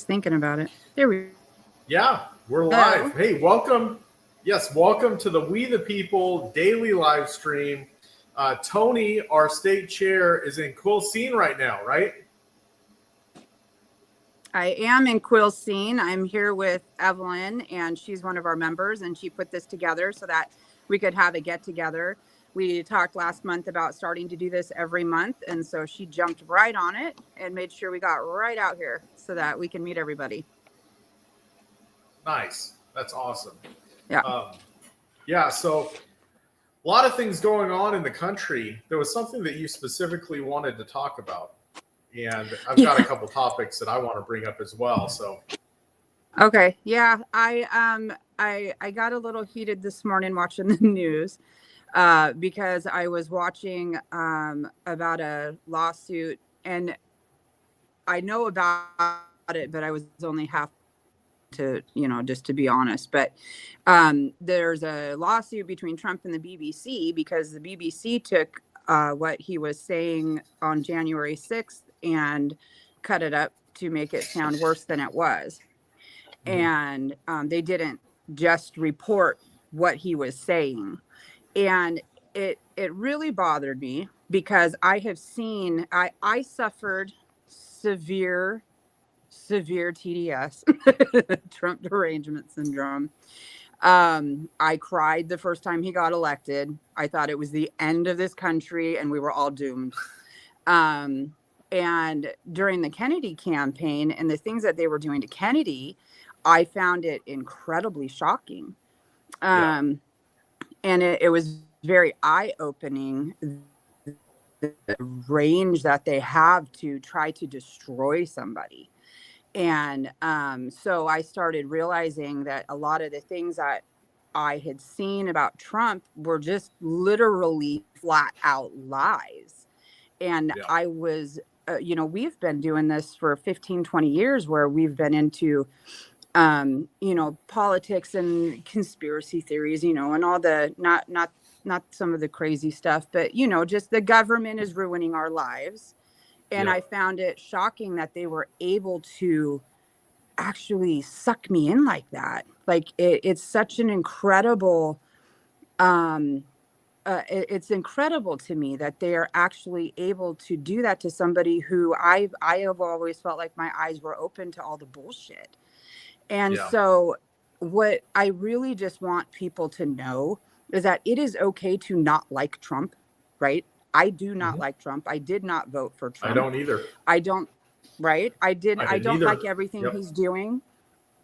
was thinking about it. There we Yeah, we're go. live. Hey, welcome. Yes, welcome to the We the People daily live stream. Toni, our state chair, is in Quilcene right now, right? I am in Quilcene. I'm here with Evelyn, and she's one of our members, and she put this together so that we could have a get together. We talked last month about starting to do this every month, and so she jumped right on it and made sure we got right out here so that we can meet everybody. Nice. That's awesome. Yeah. Yeah, so a lot of things going on in the country. There was something that you specifically wanted to talk about, and I've got a couple topics that I want to bring up as well. So, Okay. Yeah. I got a little heated this morning watching the news because I was watching about a lawsuit, and I know about it, but I was only half to, just to be honest. But there's a lawsuit between Trump and the BBC because the BBC took what he was saying on January 6th and cut it up to make it sound worse than it was. And they didn't just report what he was saying. And it really bothered me because I have seen, I suffered severe TDS, Trump derangement syndrome. I cried the first time he got elected. I thought it was the end of this country and we were all doomed. And during the Kennedy campaign and the things that they were doing to Kennedy, I found it incredibly shocking. And it was very eye-opening, the range that they have to try to destroy somebody. And so I started realizing that a lot of the things that I had seen about Trump were just literally flat out lies. And I was, we've been doing this for 15, 20 years where we've been into, politics and conspiracy theories, and all the, not some of the crazy stuff, but, just the government is ruining our lives. And I found it shocking that they were able to actually suck me in like that. Like it's such an incredible, it's incredible to me that they are actually able to do that to somebody who I have always felt like my eyes were open to all the bullshit. And so what I really just want people to know is that it is okay to not like Trump, right? I do not like Trump. I did not vote for Trump. I don't either. I don't, right? I don't like everything he's doing,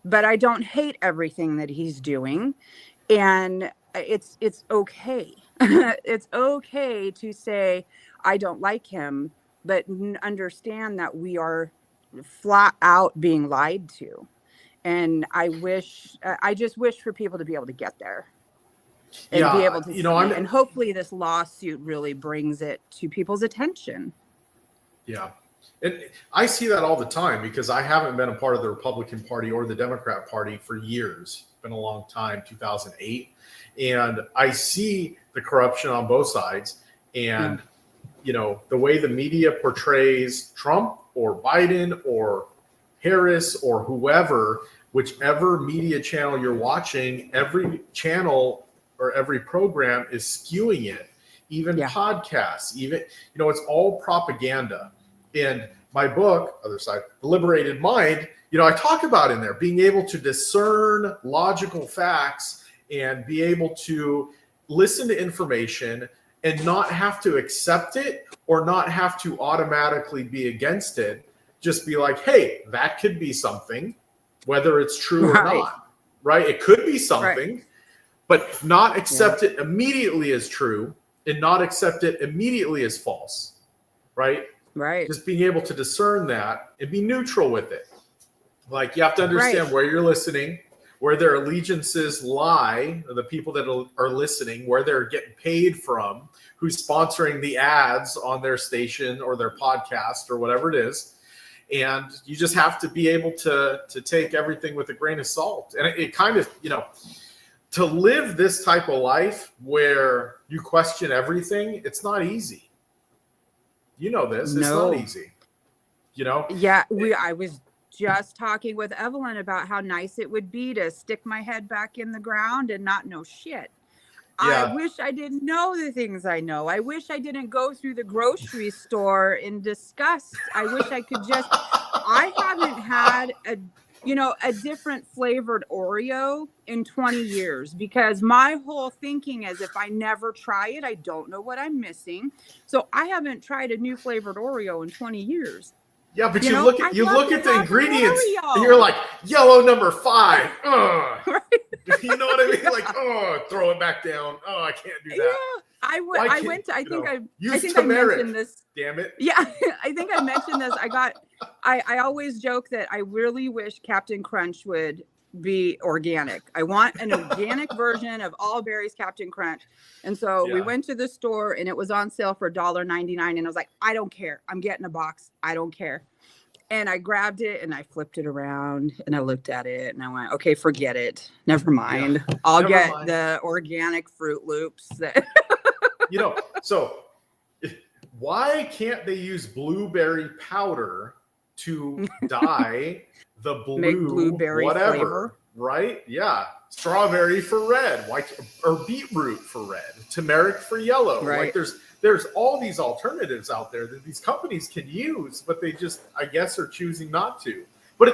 but I don't hate everything that he's doing. And it's okay. It's okay to say, I don't like him, but understand that we are flat out being lied to. And I just wish for people to be able to get there. And be able to see. And hopefully this lawsuit really brings it to people's attention. Yeah. And I see that all the time because I haven't been a part of the Republican Party or the Democrat Party for years. It's been a long time, 2008. And I see the corruption on both sides. And, the way the media portrays Trump or Biden or Harris or whoever, whichever media channel you're watching, every channel or every program is skewing it, even podcasts, even, it's all propaganda. And my book, other side, The Liberated Mind, I talk about in there being able to discern logical facts and be able to listen to information and not have to accept it or not have to automatically be against it. Just be like, hey, that could be something, whether it's true or not, right? It could be something. But not accept it immediately as true and not accept it immediately as false, right? Right. Just being able to discern that and be neutral with it. Like you have to understand where you're listening, where their allegiances lie, the people that are listening, where they're getting paid from, who's sponsoring the ads on their station or their podcast or whatever it is. And you just have to be able to take everything with a grain of salt. And it kind of, to live this type of life where you question everything, it's not easy. You know this. It's not easy. Yeah, I was just talking with Evelyn about how nice it would be to stick my head back in the ground and not know shit. I Yeah. wish I didn't know the things I know. I wish I didn't go through the grocery store in disgust. I wish I could just, I haven't had a different flavored Oreo in 20 years because my whole thinking is if I never try it, I don't know what I'm missing. So I haven't tried a new flavored Oreo in 20 years. Yeah, but I'd you love look to at the have an ingredients Oreo. and you're like, yellow number 5. Ugh. Right. You know what I mean? Like, oh, throw it back down. Oh, I can't do that. Yeah, I Use I turmeric. mentioned this. Damn it. Yeah, I think I mentioned this. I always joke that I really wish Captain Crunch would be organic. I want an organic version of all berries Captain Crunch. And so we went to the store and it was on sale for $1.99. And I was like, I don't care. I'm getting a box. I don't care. And I grabbed it and I flipped it around and I looked at it and I went, okay, forget it. Never mind. Yeah, I'll get the organic Fruit Loops. So why can't they use blueberry powder to dye the blue, make blueberry whatever, flavor? Right? Yeah. Strawberry for red, or beetroot for red, turmeric for yellow. Right. Like there's all these alternatives out there that these companies can use, but they just, I guess, are choosing not to. But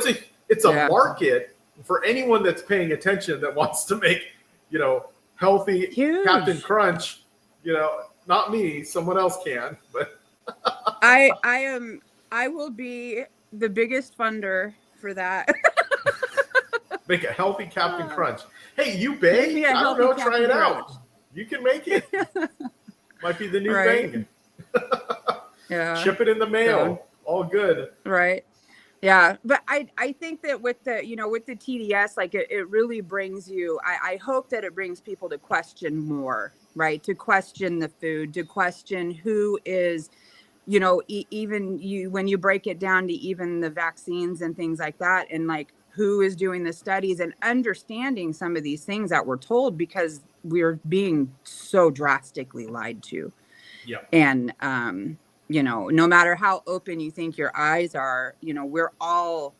it's a market for anyone that's paying attention that wants to make, healthy Huge. Captain Crunch. Not me, someone else can, but I will be the biggest funder for that. Make a healthy Captain Crunch. Hey, you bake? I don't know, try it out. You can make it. Might be the new thing. Yeah. Ship it in the mail. All good. Right. Yeah. But I think that with the TDS, like it really brings you, I hope that it brings people to question more, right? To question the food, to question who is, even when you break it down to even the vaccines and things like that, and like who is doing the studies and understanding some of these things that we're told because we're being so drastically lied to. Yeah. And, no matter how open you think your eyes are, we all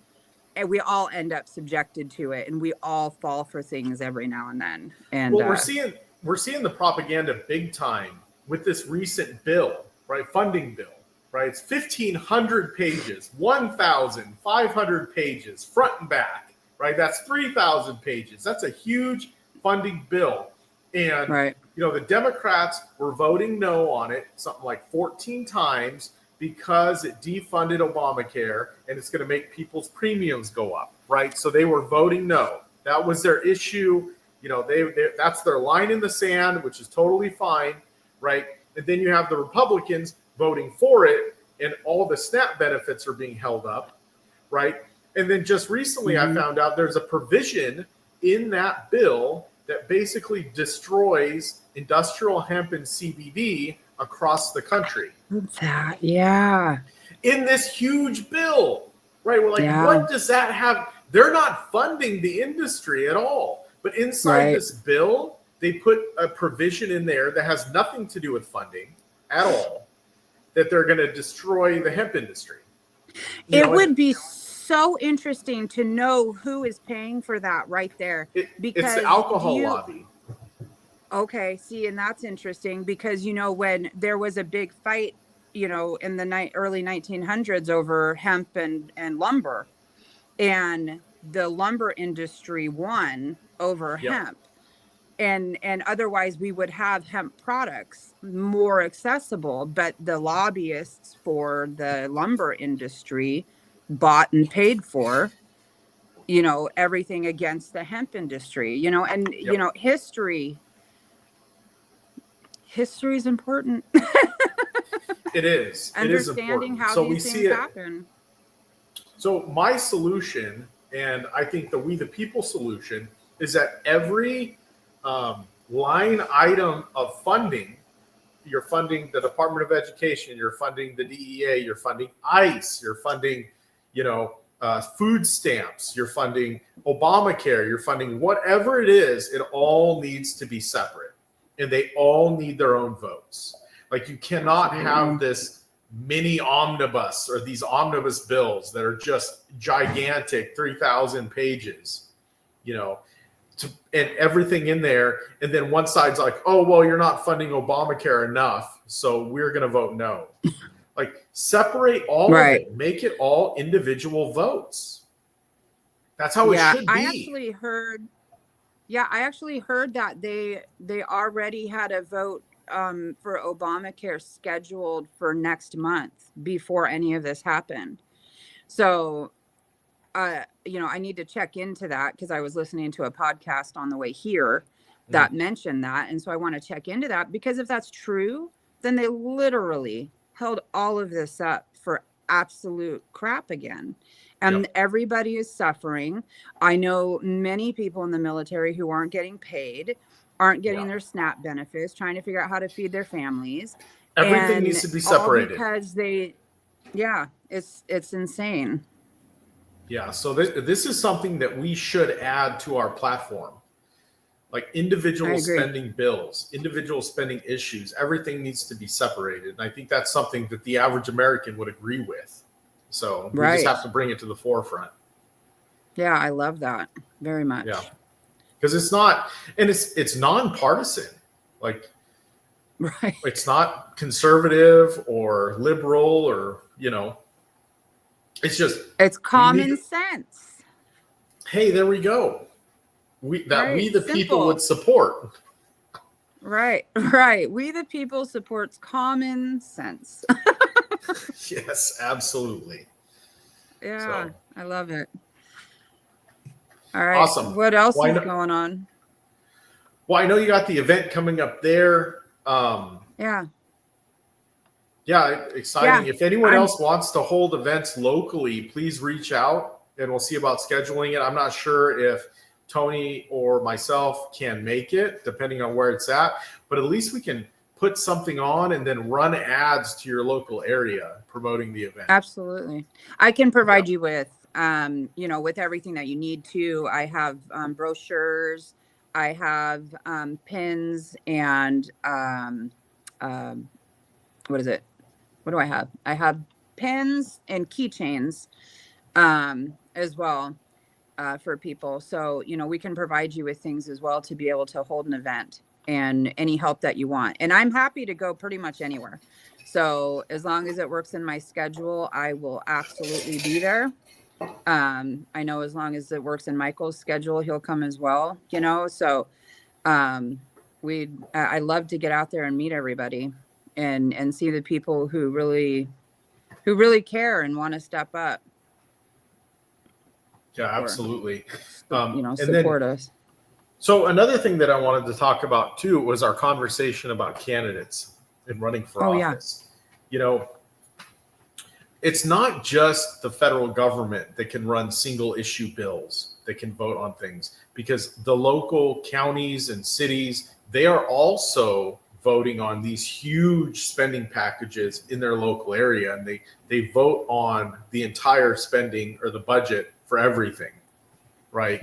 end up subjected to it and we all fall for things every now and then. And we're seeing the propaganda big time with this recent bill, right? Funding bill, right? It's 1,500 pages, 1,500 pages, front and back, right? That's 3,000 pages. That's a huge funding bill. And, the Democrats were voting no on it, something like 14 times because it defunded Obamacare and it's going to make people's premiums go up, right? So they were voting no. That was their issue. That's their line in the sand, which is totally fine, right? And then you have the Republicans voting for it, and all the SNAP benefits are being held up, right? And then just recently I found out there's a provision in that bill that basically destroys industrial hemp and CBD across the country. Yeah. In this huge bill, right? We're like, what does that have? They're not funding the industry at all. But inside this bill, they put a provision in there that has nothing to do with funding at all, that they're going to destroy the hemp industry. It would be so interesting to know who is paying for that right there. Because it's the alcohol lobby. Okay, see, and that's interesting because, when there was a big fight, in the early 1900s over hemp and lumber, and the lumber industry won over hemp. And otherwise we would have hemp products more accessible, but the lobbyists for the lumber industry bought and paid for, everything against the hemp industry, history is important. It is. Understanding how these things happen. So my solution, and I think the We the People solution, is that every line item of funding, you're funding the Department of Education, you're funding the DEA, you're funding ICE, you're funding, food stamps, you're funding Obamacare, you're funding whatever it is, it all needs to be separate. And they all need their own votes. Like you cannot have this mini omnibus or these omnibus bills that are just gigantic, 3,000 pages, and everything in there. And then one side's like, oh, well, you're not funding Obamacare enough, so we're going to vote no. Like, separate all of it. Make it all individual votes. That's how it should be. I actually heard that they already had a vote for Obamacare scheduled for next month before any of this happened. So, I need to check into that because I was listening to a podcast on the way here that mentioned that. And so I want to check into that, because if that's true, then they literally held all of this up for absolute crap again. And everybody is suffering. I know many people in the military who aren't getting paid, aren't getting their SNAP benefits, trying to figure out how to feed their families. Everything needs to be separated. Because it's insane. Yeah, so this is something that we should add to our platform. Like individual spending bills, individual spending issues, everything needs to be separated. And I think that's something that the average American would agree with. So we just have to bring it to the forefront. Yeah, I love that very much. Yeah, because it's not, and it's nonpartisan. Like, it's not conservative or liberal or, it's just. It's common sense. Hey, there we go. We the people would support. Right. We the people supports common sense. Yes, absolutely. Yeah, so. I love it. All right. Awesome. What else is going on? Well, I know you got the event coming up there. Yeah, exciting. If anyone else wants to hold events locally, please reach out and we'll see about scheduling it. I'm not sure if Toni or myself can make it, depending on where it's at, but at least we can put something on and then run ads to your local area promoting the event. Absolutely. I can provide you with, with everything that you need to. I have brochures, I have pins, and what is it? What do I have? I have pins and keychains as well for people. So, we can provide you with things as well to be able to hold an event and any help that you want. And I'm happy to go pretty much anywhere. So as long as it works in my schedule, I will absolutely be there. I know as long as it works in Michael's schedule, he'll come as well, so I love to get out there and meet everybody and see the people who really care and want to step up. Yeah, absolutely. Support us. So another thing that I wanted to talk about too was our conversation about candidates and running for office. It's not just the federal government that can run single issue bills that can vote on things, because the local counties and cities, they are also voting on these huge spending packages in their local area, and they vote on the entire spending or the budget for everything. Right.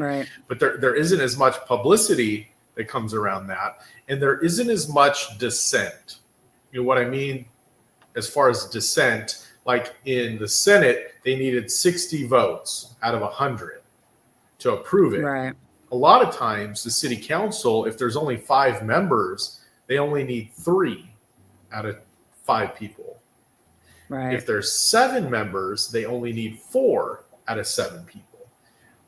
But there isn't as much publicity that comes around that. And there isn't as much dissent. You know what I mean? As far as dissent, like in the Senate, they needed 60 votes out of 100 to approve it. Right. A lot of times the city council, if there's only 5 members, they only need 3 out of 5 people. Right. If there's 7 members, they only need 4 out of 7 people.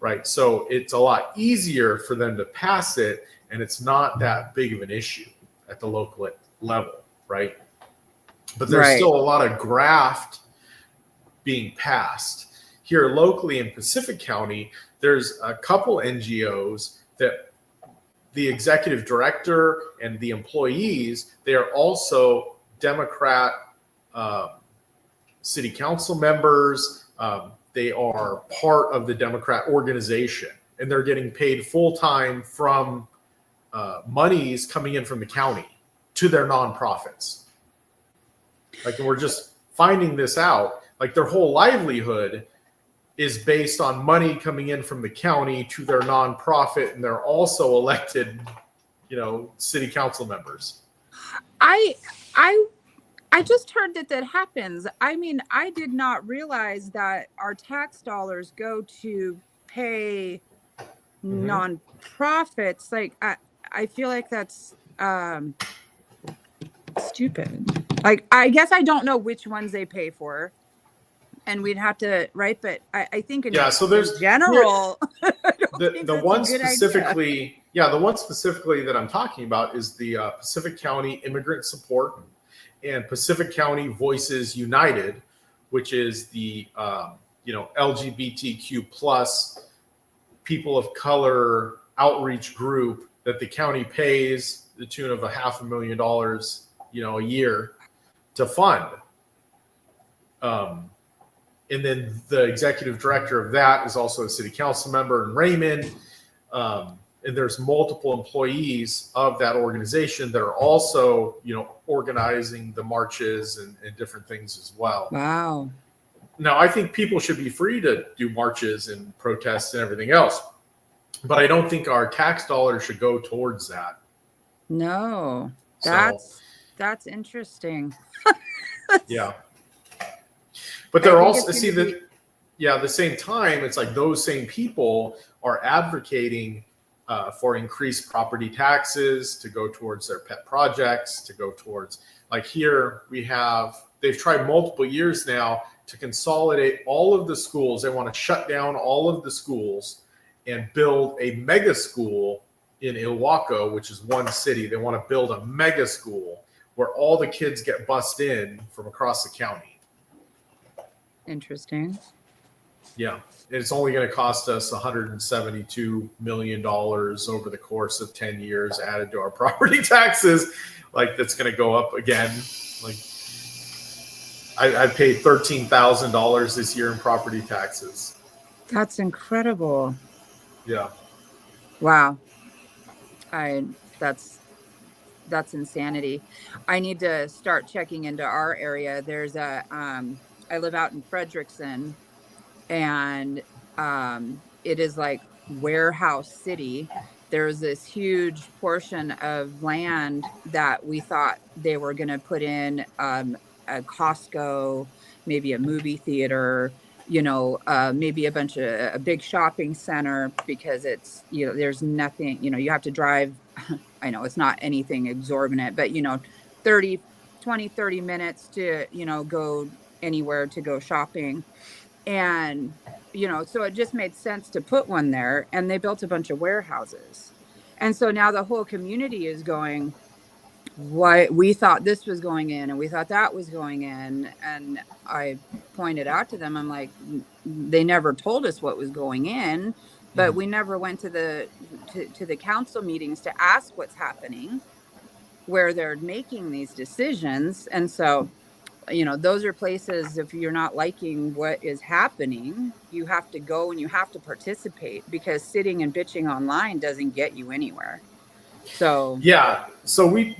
Right. So it's a lot easier for them to pass it, and it's not that big of an issue at the local level. Right. But there's still a lot of graft being passed. Here locally in Pacific County, there's a couple NGOs that the executive director and the employees, they are also Democrat city council members. They are part of the Democrat organization, and they're getting paid full time from monies coming in from the county to their nonprofits. Like, we're just finding this out. Like, their whole livelihood is based on money coming in from the county to their nonprofit, and they're also elected, city council members. I just heard that happens. I mean, I did not realize that our tax dollars go to pay Hmm. nonprofits. Like, I feel like that's stupid. Like, I guess I don't know which ones they pay for, and we'd have to, right? But I think Yeah, so in there's here general, I don't think the that's a one good idea. specifically, yeah, the one specifically that I'm talking about is the Pacific County Immigrant Support and Pacific County Voices United, which is the LGBTQ plus people of color outreach group that the county pays the tune of $500,000, a year to fund. And then the executive director of that is also a city council member in Raymond. And there's multiple employees of that organization that are also, organizing the marches and different things as well. Wow. Now, I think people should be free to do marches and protests and everything else, but I don't think our tax dollars should go towards that. No, So, that's interesting. yeah. But I they're think also, it's see going to that, be, yeah, at the same time, it's like those same people are advocating for increased property taxes to go towards their pet projects, to go towards, like here they've tried multiple years now to consolidate all of the schools. They want to shut down all of the schools and build a mega school in Ilwaco, which is one city. They want to build a mega school where all the kids get bussed in from across the county. interesting. Yeah. It's only going to cost us $172 million over the course of 10 years added to our property taxes. Like, that's going to go up again. Like, I paid $13,000 this year in property taxes. That's incredible. Yeah. Wow. That's insanity. I need to start checking into our area. There's I live out in Frederickson, and it is like warehouse city. There's this huge portion of land that we thought they were going to put in a Costco, maybe a movie theater, maybe a big shopping center, because it's, there's nothing, you have to drive. I know it's not anything exorbitant, but 30, 20, 30 minutes to, go anywhere to go shopping. And, so it just made sense to put one there, and they built a bunch of warehouses. And so now the whole community is going, why we thought this was going in and we thought that was going in. And I pointed out to them, I'm like, they never told us what was going in, but we never went to the council meetings to ask what's happening, where they're making these decisions. And so, those are places, if you're not liking what is happening, you have to go and you have to participate, because sitting and bitching online doesn't get you anywhere. So, Yeah. So we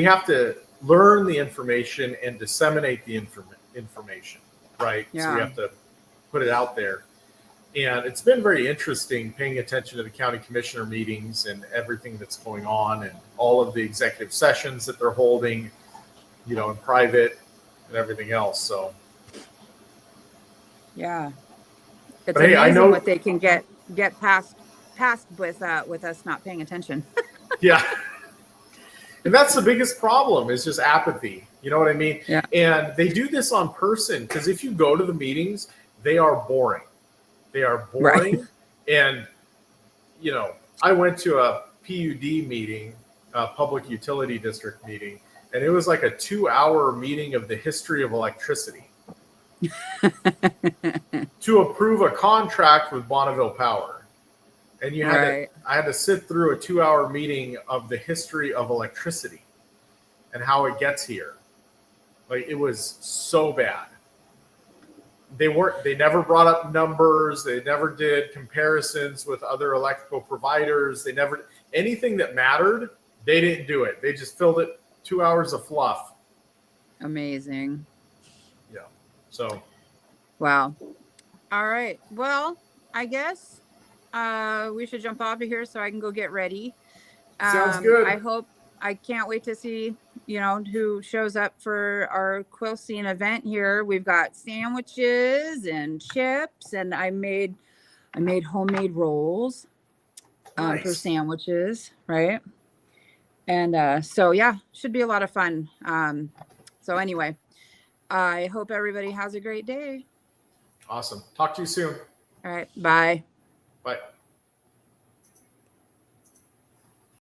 have to learn the information and disseminate the information, right? yeah. So we have to put it out there. And it's been very interesting paying attention to the county commissioner meetings and everything that's going on, and all of the executive sessions that they're holding, in private and everything else. So, Yeah, it's but hey, I amazing know what they can get past with us not paying attention. Yeah. And that's the biggest problem, is just apathy. You know what I mean? Yeah. And they do this on person, because if you go to the meetings, they are boring. They are boring. Right. And, I went to a PUD meeting, a public utility district meeting, and it was like a 2-hour meeting of the history of electricity to approve a contract with Bonneville Power. And I had to sit through a 2-hour meeting of the history of electricity and how it gets here. Like, it was so bad. They never brought up numbers. They never did comparisons with other electrical providers. They never, anything that mattered, they didn't do it. They just filled it 2 hours of fluff. Amazing. Yeah. So. Wow. All right. Well, I guess we should jump off of here so I can go get ready. Sounds good. I can't wait to see who shows up for our Quilcene event here. We've got sandwiches and chips, and I made homemade rolls for Nice. sandwiches, right? And so yeah, should be a lot of fun. So anyway, I hope everybody has a great day. Awesome. Talk to you soon. All right, bye. Bye.